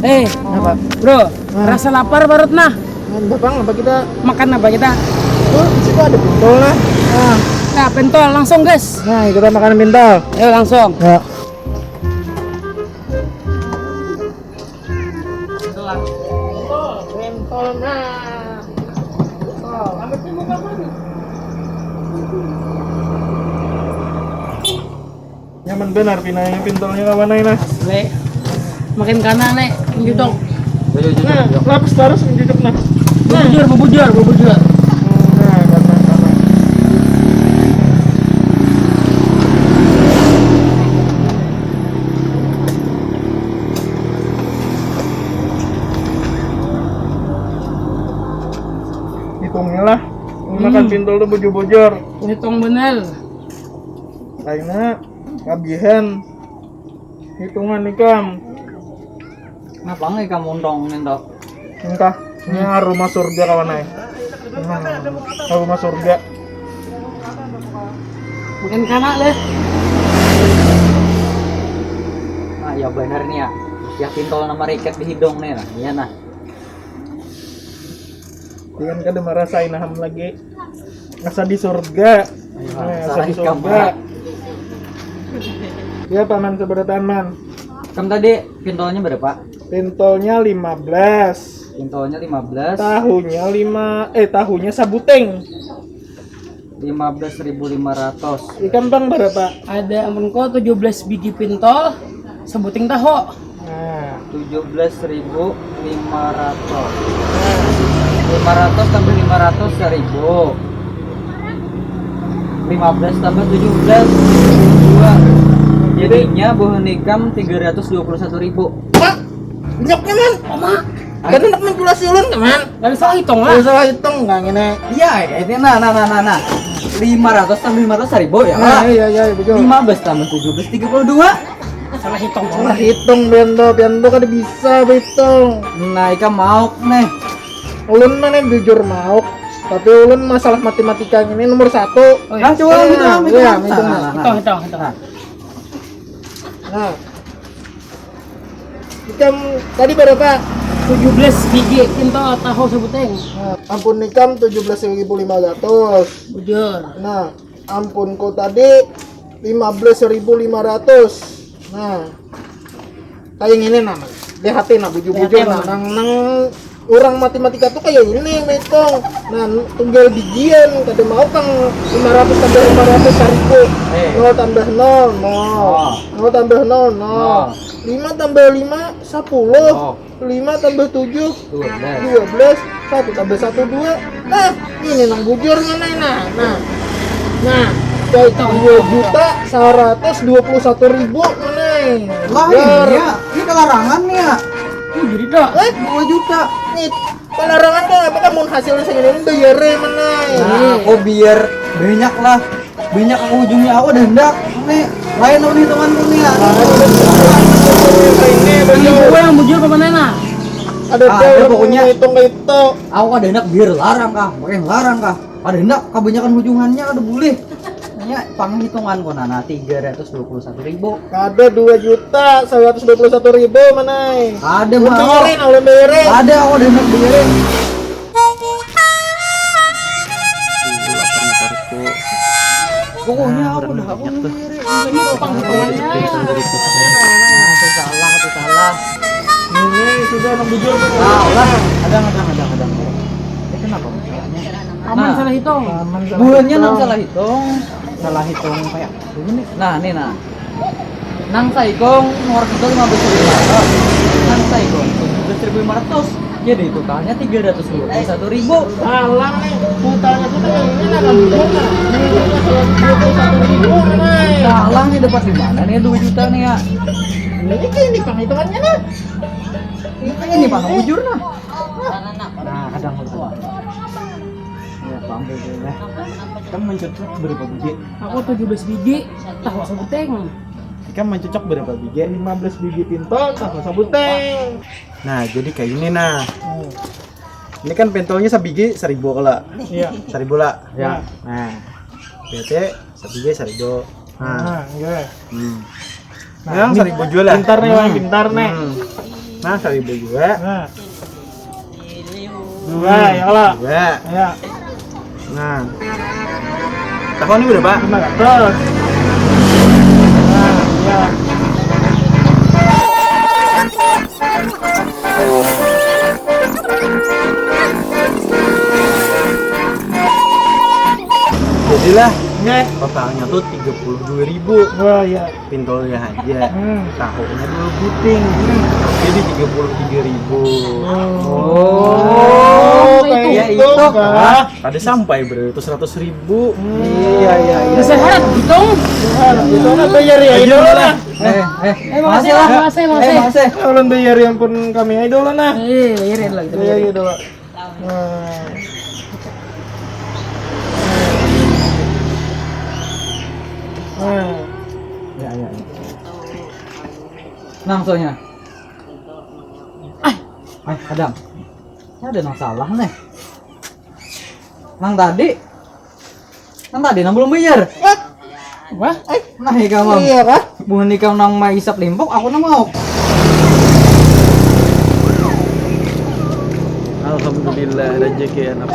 Apa? Bro, rasa lapar parut nah. Bang, apa kita Makan apa kita? tuh di situ ada pentol lah. Nah, pentol langsung guys. Nah, kita makan pentol. Ayo langsung. Ya. Pentol nah. Nyaman benar pinanya pentolnya kawan nah. Le. Makin kanan nek, judok. Nah, lapis terus menjuduk nah. Bubujur. Nah, karena. Hitungnya lah. Makan pentol tuh bujur-bujur. Hitung bener. Kayaknya kabihan. Hitungan ikam. Kenapa nggak kamu undongin dok? Entah, ini aroma surga kawan ay. Aroma surga. Makin kanan le. Nah ya bener nih ya. Ya pintol nama riket di hidung nih nah. Iya nah. Jangan kada merasain ham lagi. Asa di surga. Asa di surga. Ya paman seberatan man. Kamu tadi pintolnya berapa? Pentolnya 15. Pintolnya 15. Tahunya sabuteng. 15.500. Ikan bang berapa? Ada amunku 17 biji pentol, sebuting taho. Nah, 17.500. 500 tambah 500 1000. 15 tambah 17 2. Jadinya bohon ikam 321.000. Mak, banyaknya man. Oma, kan nak manipulasi ulun kan man. Dari salah hitung lah. Kalau salah hitung nggak ngene. Iya, ini nah. 500 tambah 500 1000 ya. Nah, iya betul. 15 tambah 17 32. Salah hitung. Salah hitung pianto kada bisa hitung. Nah, ikam mau nih. Ulun mana jujur mau, tapi ulun masalah matematika ini nomor 1. Oh, Nah, coba hitung. Iya, Nah, hitung. Hitung. Nah, ikam tadi berapa? 17 biji pentol taho sebuting. Nah, ampun ikam 17.500. Bujur. Nah, ampunku tadi 15.500. Nah, kayak gini nah, lihatin nah bujur-bujur Lihatin, nah, nang orang matematika tuh kayak ini hitung. Nah, tunggal bijian kada mau kang 500 tambah 500 1000. 0 tambah 0 0 tambah 0 0 5 tambah 5 10 5 tambah 7 12 1 tambah 1 2. Nah, ini nang bujurnya nah kayak 2.121.000 nih. Lah ini kelarangan nih ya. Jadi dah. 2 juta. Nih, pelarangan tuh apa kamu hasilnya segini bayarnya mana? Nah, aku biar banyak lah. Banyak aku ujungnya aku udah hendak. Nih, lain dong hitunganku nih ya. Ini Gue yang bujur ke mana nah? ada Ada pokoknya. hitung itu. Aku ada hendak biar larang kah, makin larang kah. Ada hendak kebanyakan ujungannya ada boleh. Hanya penghitungan kok nana 321.000. Ada 2.121.000 mana? Ada mau. Bayarin. Ada aku ada hendak biarin. Pokoknya aku udah aku biarin. Ini penghitungannya. Salah. Ini sudah nang bujur. Salah. Ada. Kenapa masalahnya? Aman Nah. salah hitung. Bulannya nang salah hitung kayak ini. Nah, nih nah. Nang saikong nomor itu 15.500. Nang saikong 17.500. Jadi totalnya 321.000. Alang nih, putanya tuh ini nang bujur nah. Ini 21.000 mana? Salah nih dapat di mana nih 2 juta nih ya. Ini penghitungannya nah. Ini Pak bujur nah. Nah, kadang lupa. Ya, panggil deh. Kamu mencocok berapa biji? Aku 17 biji tahu sebuting. Kan mencocok berapa biji? 15 biji pentol sama sabuteng. Nah, jadi kayak gini nah. Ini kan pentolnya sabiji 1.000 kala. Iya. 1.000 lah. Ya. Nah. PT sabiji 1.000. Nah, enggak. Nah, yang 1.000 jual lah. Pintar nih, pintar nih. Nah, 1.000 juga. Nah. Dua, ya Allah. Juga. Ya. Nah. Tahun ini berapa? 500. Nah, ya. Jadilah Nggak. totalnya tuh 32.000. Wah, ya. Pintolnya aja. Hmm. Tahunya dulu puting. Jadi 33.000. Oh, kayak ya itu, itu, Kak. Ada sampai bro, itu 100.000. Iya, iya, iya. Bisa harap hitung. Itu kan bayar ya, Ayo idol lah. lah. Makasih lah, makasih. Makasih. Ulun bayar yang pun kami idol lah nah. Iyain lah kita. Bayar idol lah. Nah. Nah. Ya, ya, ya. Nang soalnya. Adam. Ini ada yang salah nih. Nang tadi nang belum bayar. Wah, Nah, kamu. Iya kah? Bukan nikah nang mai isap limpok, aku nang mau. Alhamdulillah rezeki anak.